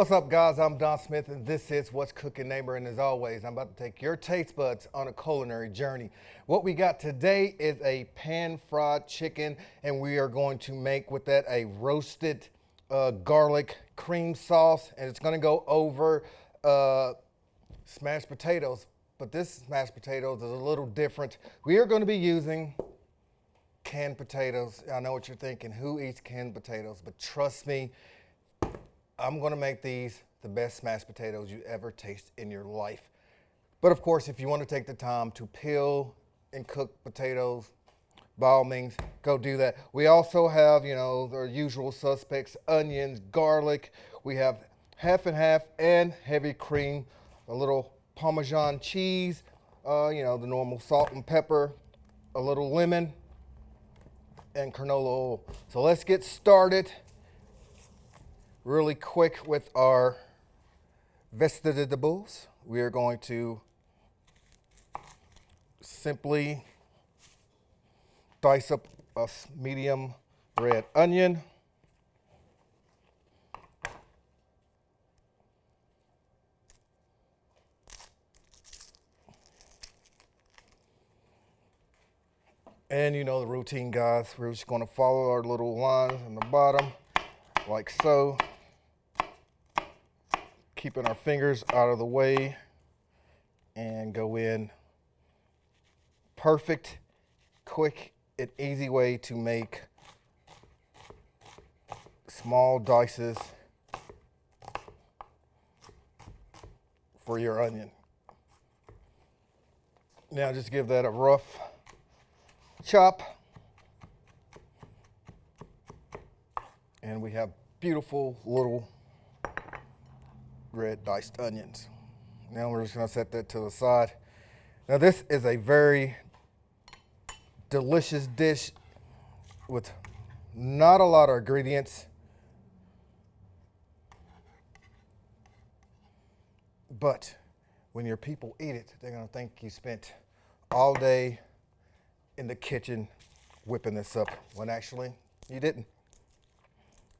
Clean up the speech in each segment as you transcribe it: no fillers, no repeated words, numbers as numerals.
What's up, guys? I'm Don Smith, and this is What's Cooking Neighbor. And as always, I'm about to take your taste buds on a culinary journey. What we got today is a pan-fried chicken, and we are going to make with that a roasted garlic cream sauce, and it's going to go over smashed potatoes. But this smashed potatoes is a little different. We are going to be using canned potatoes. I know what you're thinking. Who eats canned potatoes? But trust me, I'm going to make these the best smashed potatoes you ever taste in your life. But of course, if you want to take the time to peel and cook potatoes, by all means, go do that. We also have, the usual suspects: onions, garlic. We have half and half and heavy cream, a little Parmesan cheese, the normal salt and pepper, a little lemon, and canola oil. So let's get started really quick with our vegetables. We are going to simply dice up a medium red onion, and you know the routine, guys. We're just going to follow our little lines on the bottom like so, keeping our fingers out of the way, and go in. Perfect, quick, and easy way to make small dices for your onion. Now just give that a rough chop, and we have beautiful little red diced onions. Now we're just going to set that to the side. Now this is a very delicious dish with not a lot of ingredients, but when your people eat it, they're going to think you spent all day in the kitchen whipping this up, when actually you didn't.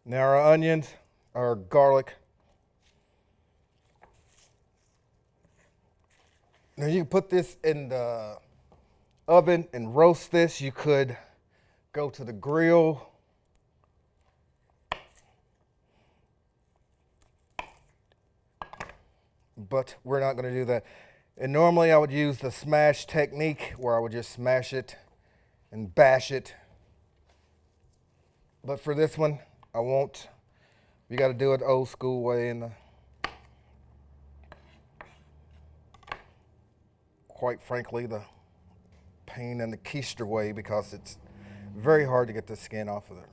Now our onions, our garlic. Now you can put this in the oven and roast this. You could go to the grill. But we're not going to do that. And normally I would use the smash technique, where I would just smash it and bash it. But for this one, I won't. You got to do it the old school way, in the, quite frankly, the pain in the keister way, because it's very hard to get the skin off of there.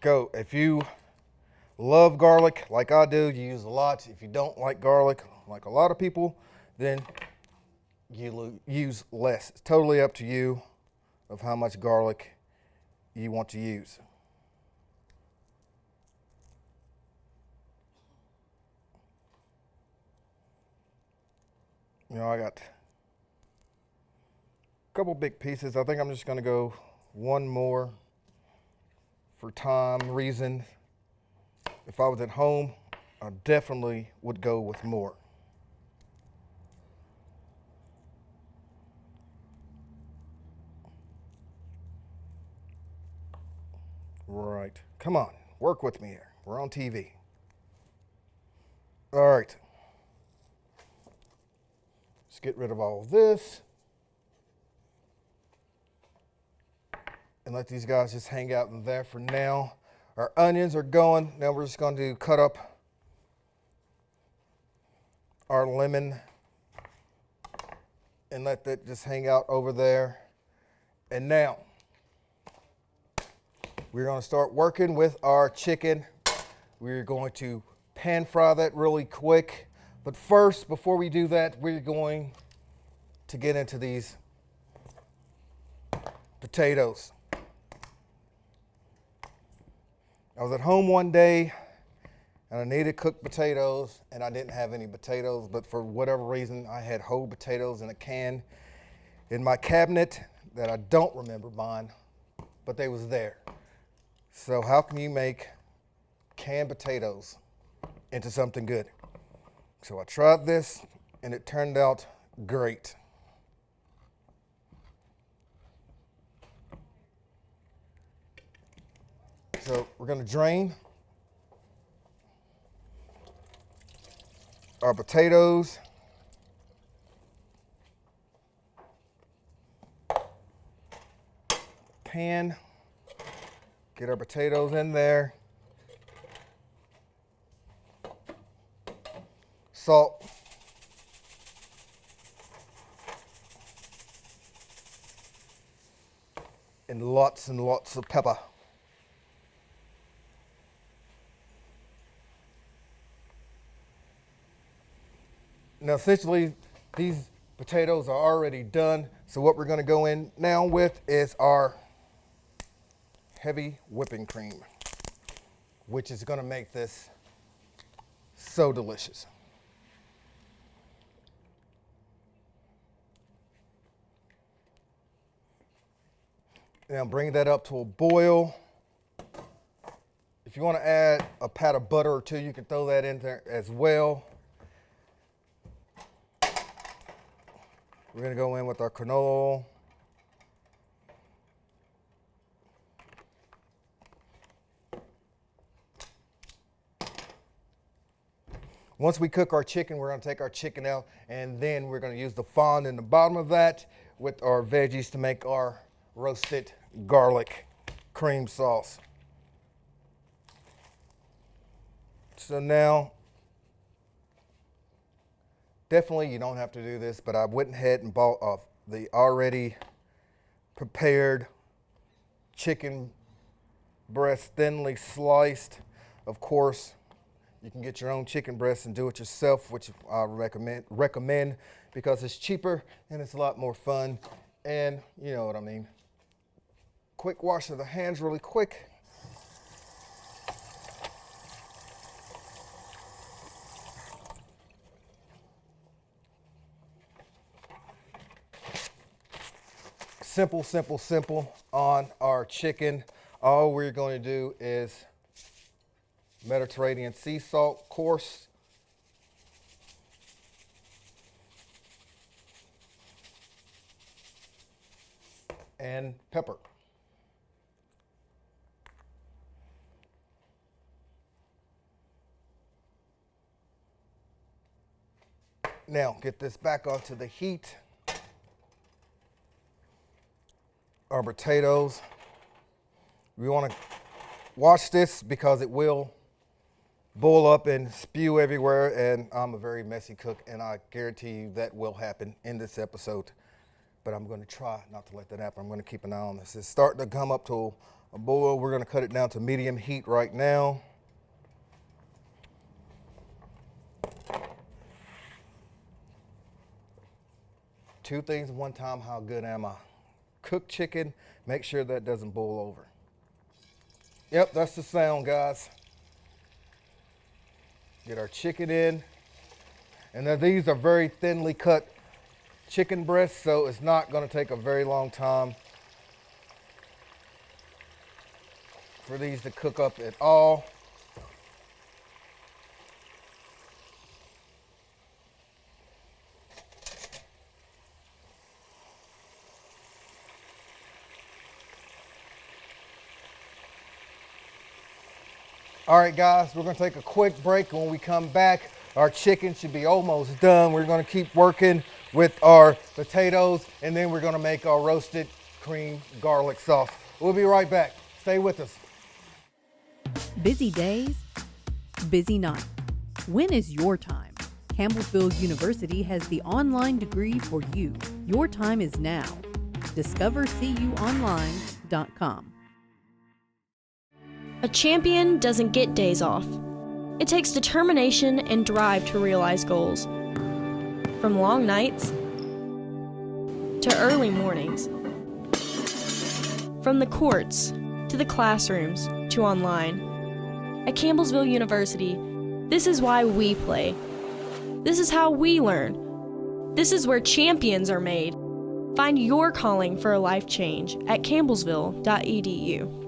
Go. If you love garlic like I do, you use a lot. If you don't like garlic like a lot of people, then you use less. It's totally up to you of how much garlic you want to use. I got a couple big pieces. I think I'm just going to go one more for time reasons. If I was at home, I definitely would go with more. Right. Come on, work with me here. We're on TV. All right. Let's get rid of all of this and let these guys just hang out in there for now. Our onions are going. Now we're just going to cut up our lemon and let that just hang out over there. And now we're going to start working with our chicken. We're going to pan fry that really quick. But first, before we do that, we're going to get into these potatoes. I was at home one day and I needed cooked potatoes, and I didn't have any potatoes, but for whatever reason, I had whole potatoes in a can in my cabinet that I don't remember buying, but they was there. So how can you make canned potatoes into something good? So I tried this and it turned out great. So we're going to drain our potatoes. Pan. Get our potatoes in there. Salt. And lots of pepper. Now essentially these potatoes are already done. So what we're going to go in now with is our heavy whipping cream, which is going to make this so delicious. Now bring that up to a boil. If you want to add a pat of butter or two, you can throw that in there as well. We're going to go in with our canola oil. Once we cook our chicken, we're going to take our chicken out, and then we're going to use the fond in the bottom of that with our veggies to make our roasted garlic cream sauce. So now, definitely you don't have to do this, but I went ahead and bought the already prepared chicken breast, thinly sliced. Of course, you can get your own chicken breast and do it yourself, which I recommend because it's cheaper and it's a lot more fun. And you know what I mean. Quick wash of the hands really quick. Simple, simple, simple on our chicken. All we're going to do is Mediterranean sea salt, coarse. And pepper. Now get this back onto the heat. Our potatoes. We want to wash this because it will boil up and spew everywhere, and I'm a very messy cook, and I guarantee you that will happen in this episode. But I'm going to try not to let that happen. I'm going to keep an eye on this. It's starting to come up to a boil. We're going to cut it down to medium heat right now. Two things at one time. How good am I? Cooked chicken, make sure that doesn't boil over. Yep, that's the sound, guys. Get our chicken in. And then these are very thinly cut chicken breasts, so it's not going to take a very long time for these to cook up at all. All right, guys, we're going to take a quick break. When we come back, our chicken should be almost done. We're going to keep working with our potatoes, and then we're going to make our roasted cream garlic sauce. We'll be right back. Stay with us. Busy days, busy nights. When is your time? Campbellsville University has the online degree for you. Your time is now. DiscoverCUOnline.com. A champion doesn't get days off. It takes determination and drive to realize goals. From long nights to early mornings. From the courts to the classrooms to online. At Campbellsville University, this is why we play. This is how we learn. This is where champions are made. Find your calling for a life change at campbellsville.edu.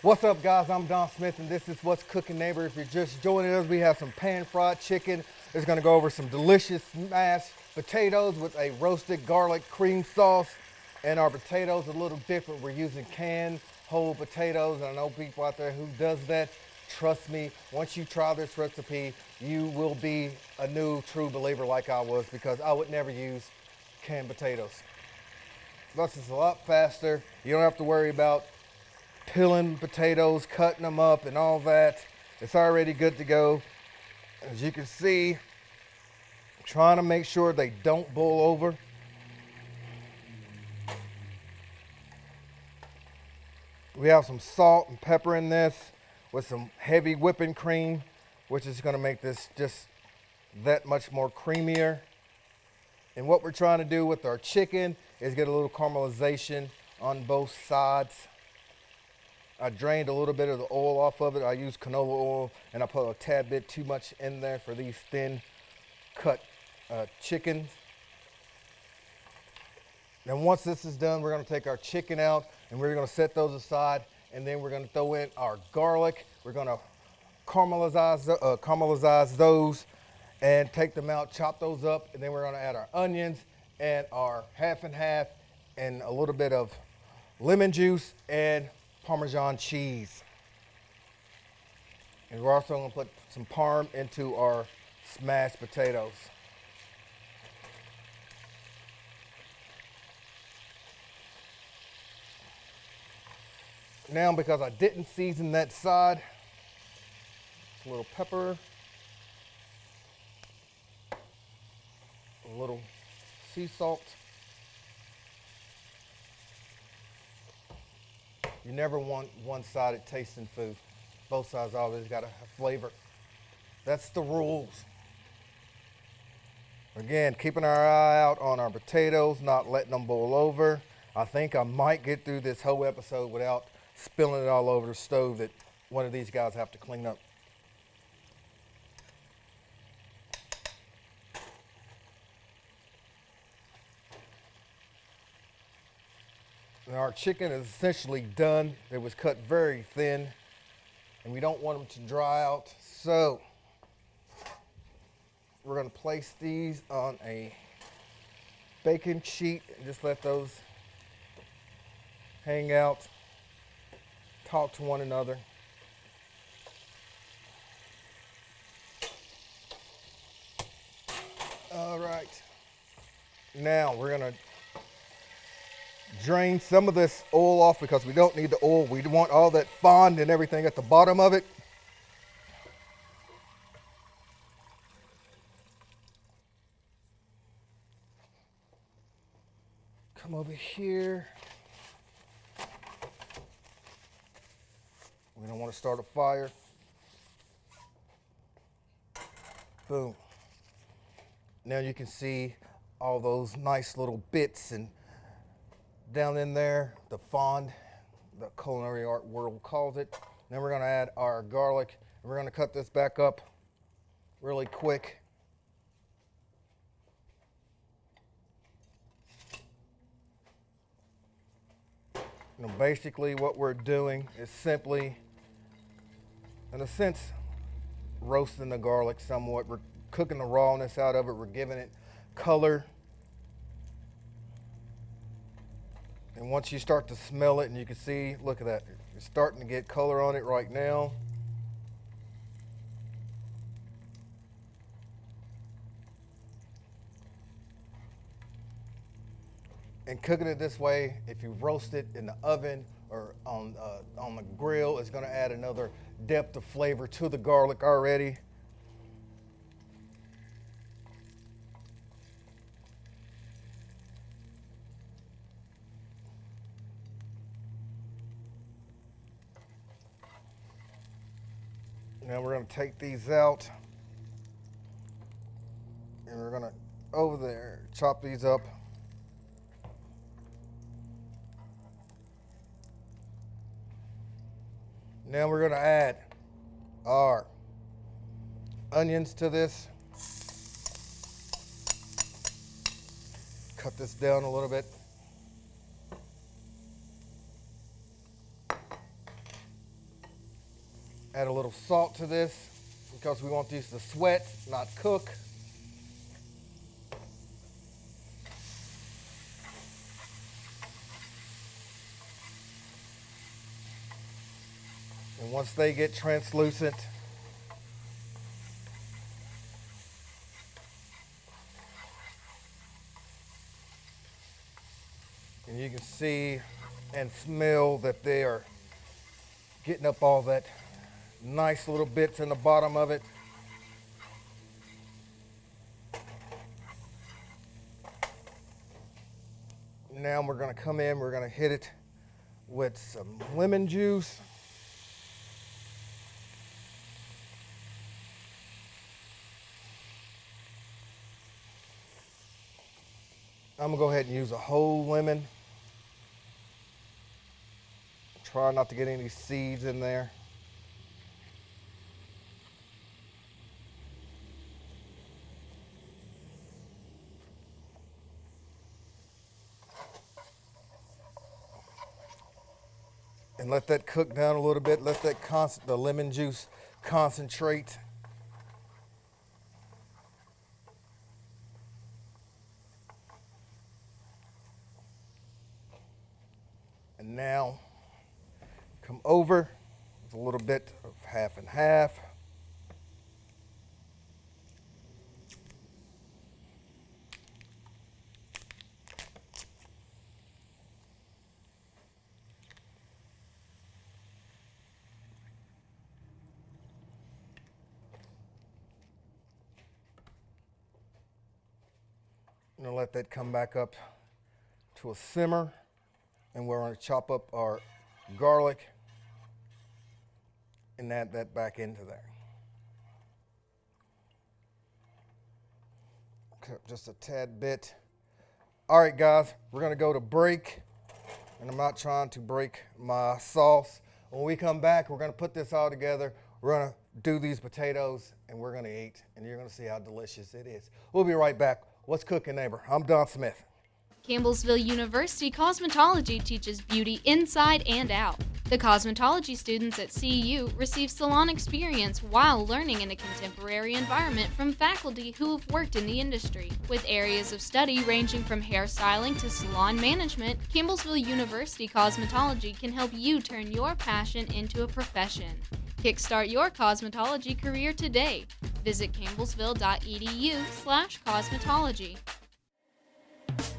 What's up, guys? I'm Don Smith, and this is What's Cooking Neighbor. If you're just joining us, we have some pan-fried chicken. It's gonna go over some delicious mashed potatoes with a roasted garlic cream sauce. And our potatoes are a little different. We're using canned whole potatoes. And I know people out there who does that. Trust me, once you try this recipe, you will be a new true believer like I was, because I would never use canned potatoes. Plus, it's a lot faster. You don't have to worry about peeling potatoes, cutting them up and all that. It's already good to go. As you can see, I'm trying to make sure they don't boil over. We have some salt and pepper in this with some heavy whipping cream, which is gonna make this just that much more creamier. And what we're trying to do with our chicken is get a little caramelization on both sides. I drained a little bit of the oil off of it. I used canola oil, and I put a tad bit too much in there for these thin cut chickens. Then once this is done, we're gonna take our chicken out and we're gonna set those aside, and then we're gonna throw in our garlic. We're gonna caramelize those and take them out, chop those up, and then we're gonna add our onions and our half and half and a little bit of lemon juice and Parmesan cheese. And we're also gonna put some parm into our smashed potatoes. Now, because I didn't season that side, a little pepper, a little sea salt. You never want one-sided tasting food. Both sides always gotta have flavor. That's the rules. Again, keeping our eye out on our potatoes, not letting them boil over. I think I might get through this whole episode without spilling it all over the stove that one of these guys have to clean up. Now our chicken is essentially done. It was cut very thin, and we don't want them to dry out. So we're gonna place these on a baking sheet and just let those hang out, talk to one another. All right. Now we're gonna drain some of this oil off because we don't need the oil. We want all that fond and everything at the bottom of it. Come over here. We don't want to start a fire. Boom. Now you can see all those nice little bits and down in there, the fond, the culinary art world calls it. Then we're gonna add our garlic, and we're gonna cut this back up really quick. You know, basically what we're doing is simply, in a sense, roasting the garlic somewhat. We're cooking the rawness out of it. We're giving it color. And once you start to smell it, and you can see, look at that, it's starting to get color on it right now. And cooking it this way, if you roast it in the oven or on the grill, it's gonna add another depth of flavor to the garlic already. Now we're gonna take these out, and we're gonna, over there, chop these up. Now we're gonna add our onions to this. Cut this down a little bit. Add a little salt to this because we want these to sweat, not cook. And once they get translucent, and you can see and smell that they are getting up all that nice little bits in the bottom of it. Now we're going to come in, we're going to hit it with some lemon juice. I'm going to go ahead and use a whole lemon. Try not to get any seeds in there. And let that cook down a little bit. Let that the lemon juice concentrate. And now come over with a little bit of half and half. I'm gonna let that come back up to a simmer, and we're gonna chop up our garlic and add that back into there. Okay, just a tad bit. All right, guys, we're gonna go to break, and I'm not trying to break my sauce. When we come back, we're gonna put this all together. We're gonna do these potatoes, and we're gonna eat, and you're gonna see how delicious it is. We'll be right back. What's cooking, neighbor? I'm Don Smith. Campbellsville University Cosmetology teaches beauty inside and out. The cosmetology students at CU receive salon experience while learning in a contemporary environment from faculty who have worked in the industry. With areas of study ranging from hairstyling to salon management, Campbellsville University Cosmetology can help you turn your passion into a profession. Kickstart your cosmetology career today. Visit campbellsville.edu/cosmetology.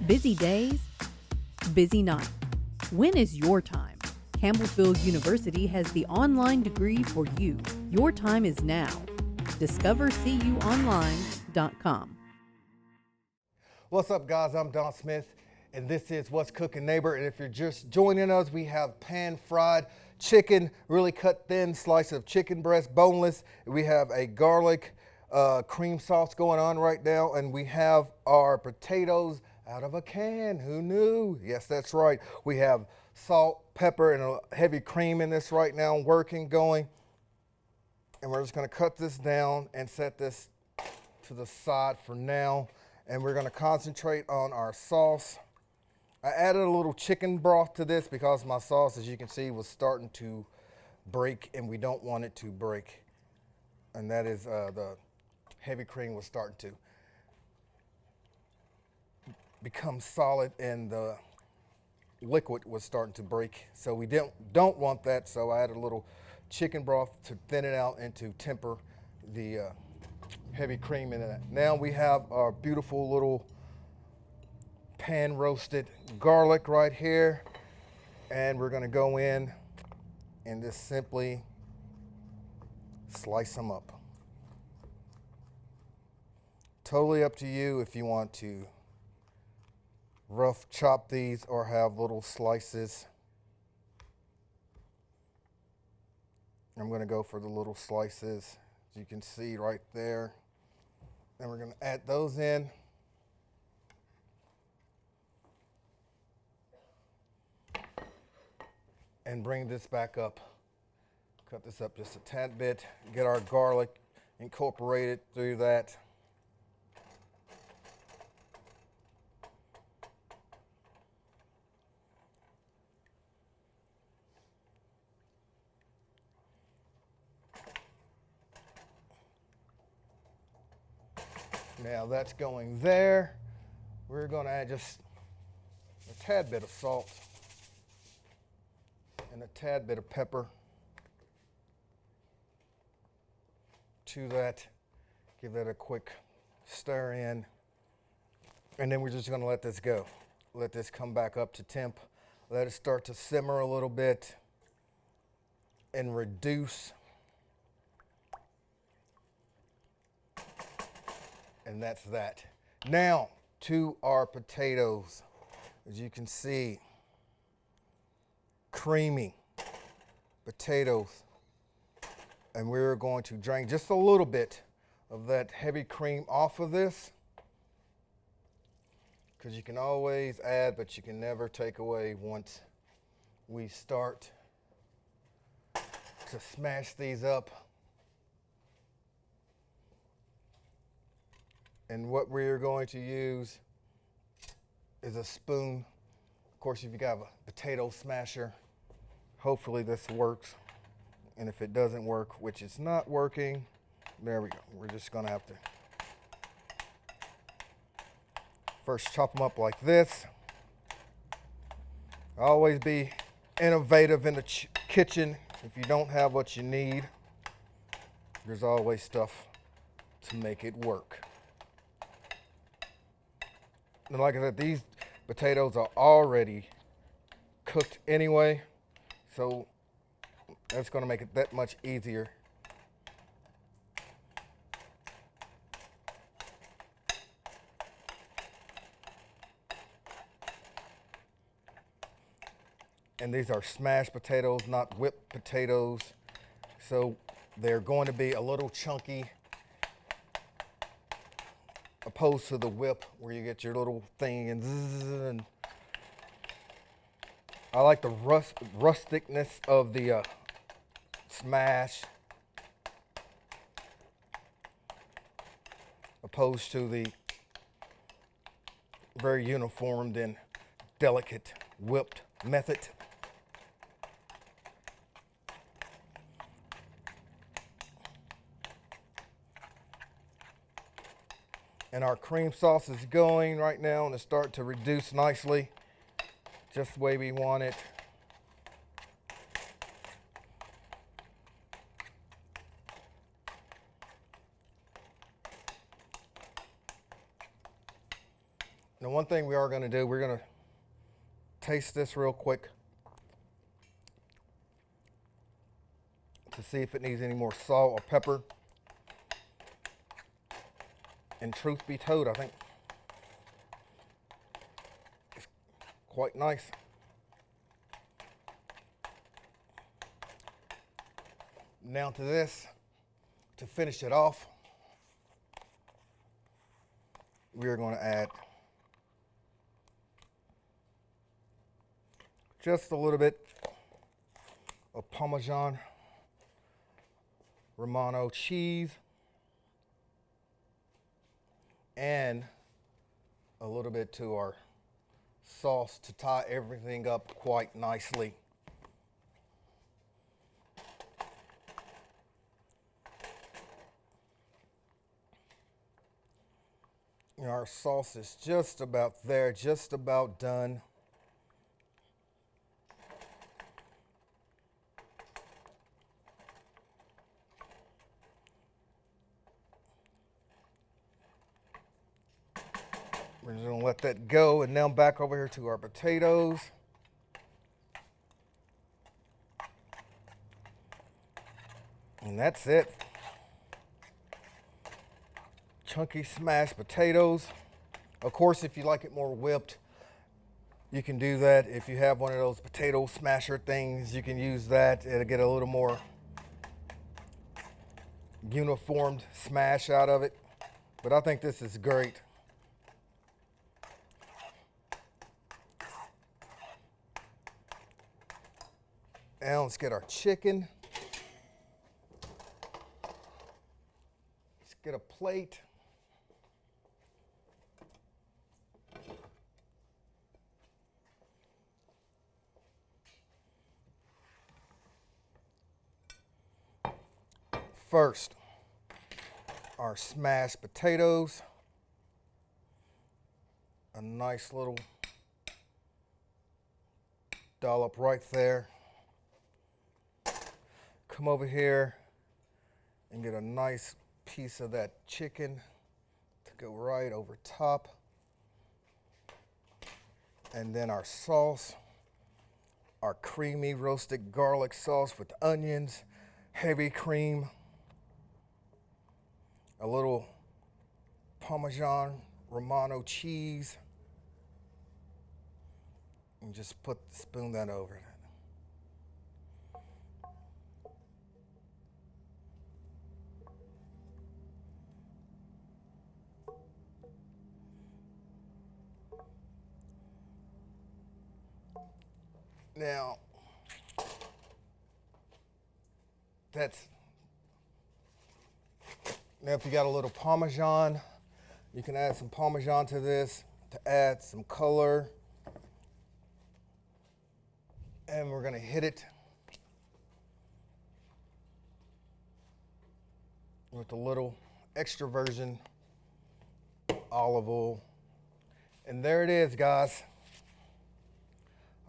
Busy days, busy not. When is your time? Campbellsville University has the online degree for you. Your time is now. Discover cuonline.com. What's up, guys? I'm Don Smith, and this is What's Cooking, Neighbor. And if you're just joining us, we have pan-fried chicken, really cut thin slice of chicken breast, boneless. We have a garlic cream sauce going on right now, and we have our potatoes out of a can. Who knew? Yes, that's right. We have salt, pepper, and a heavy cream in this right now, going. And we're just going to cut this down and set this to the side for now. And we're going to concentrate on our sauce. I added a little chicken broth to this because my sauce, as you can see, was starting to break, and we don't want it to break. And that is the heavy cream was starting to become solid, and the liquid was starting to break. So we don't want that, so I added a little chicken broth to thin it out and to temper the heavy cream in it. Now we have our beautiful little pan roasted garlic right here, and we're gonna go in and just simply slice them up. Totally up to you if you want to rough chop these or have little slices. I'm going to go for the little slices, as you can see right there. And we're going to add those in. And bring this back up. Cut this up just a tad bit. Get our garlic incorporated through that. Now that's going there. We're going to add just a tad bit of salt and a tad bit of pepper to that. Give that a quick stir in. And then we're just going to let this go. Let this come back up to temp. Let it start to simmer a little bit and reduce. And that's that. Now to our potatoes. As you can see, creamy potatoes. And we're going to drain just a little bit of that heavy cream off of this, because you can always add, but you can never take away once we start to smash these up. And what we're going to use is a spoon. Of course, if you got a potato smasher, hopefully this works. And if it doesn't work, which it's not working, there we go. We're just gonna have to first chop them up like this. Always be innovative in the kitchen. If you don't have what you need, there's always stuff to make it work. And like I said, these potatoes are already cooked anyway, so that's going to make it that much easier. And these are smashed potatoes, not whipped potatoes, so they're going to be a little chunky, opposed to the whip where you get your little thing and zzz, and I like the rusticness of the smash opposed to the very uniformed and delicate whipped method. And our cream sauce is going right now and it's starting to reduce nicely, just the way we want it. Now, one thing we are going to do, we're going to taste this real quick to see if it needs any more salt or pepper. And truth be told, I think it's quite nice. Now to this, to finish it off, we are going to add just a little bit of Parmesan Romano cheese and a little bit to our sauce to tie everything up quite nicely. And our sauce is just about there, just about done. We're just gonna let that go, and now back over here to our potatoes. And that's it. Chunky smashed potatoes. Of course, if you like it more whipped, you can do that. If you have one of those potato smasher things, you can use that. It'll get a little more uniformed smash out of it. But I think this is great. Now let's get our chicken. Let's get a plate. First, our smashed potatoes. a nice little dollop right there. Come over here and get a nice piece of that chicken to go right over top. And then our sauce, our creamy roasted garlic sauce with onions, heavy cream, a little Parmesan Romano cheese, and just spoon that over it. Now, now if you got a little Parmesan, you can add some Parmesan to this to add some color. And we're gonna hit it with a little extra virgin olive oil. And there it is, guys.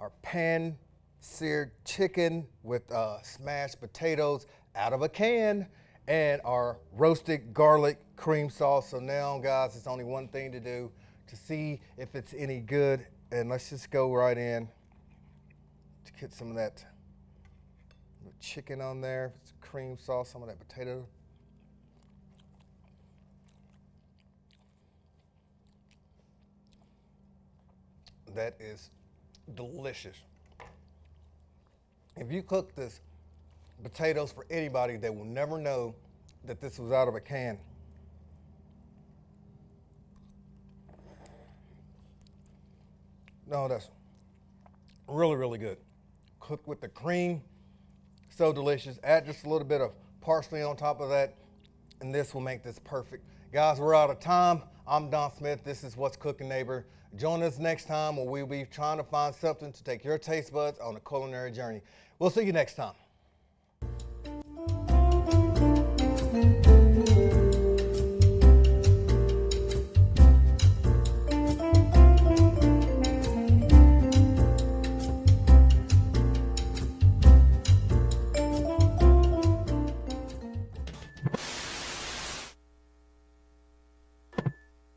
Our pan-seared chicken with smashed potatoes out of a can and our roasted garlic cream sauce. So now, guys, it's only one thing to do to see if it's any good. And let's just go right in to get some of that chicken on there, cream sauce, some of that potato. That is delicious. If you cook this potatoes for anybody, they will never know that this was out of a can. No, that's really, really good. Cooked with the cream, so delicious. Add just a little bit of parsley on top of that, and this will make this perfect. Guys, we're out of time. I'm Don Smith. This is What's Cooking Neighbor. Join us next time where we'll be trying to find something to take your taste buds on a culinary journey. We'll see you next time.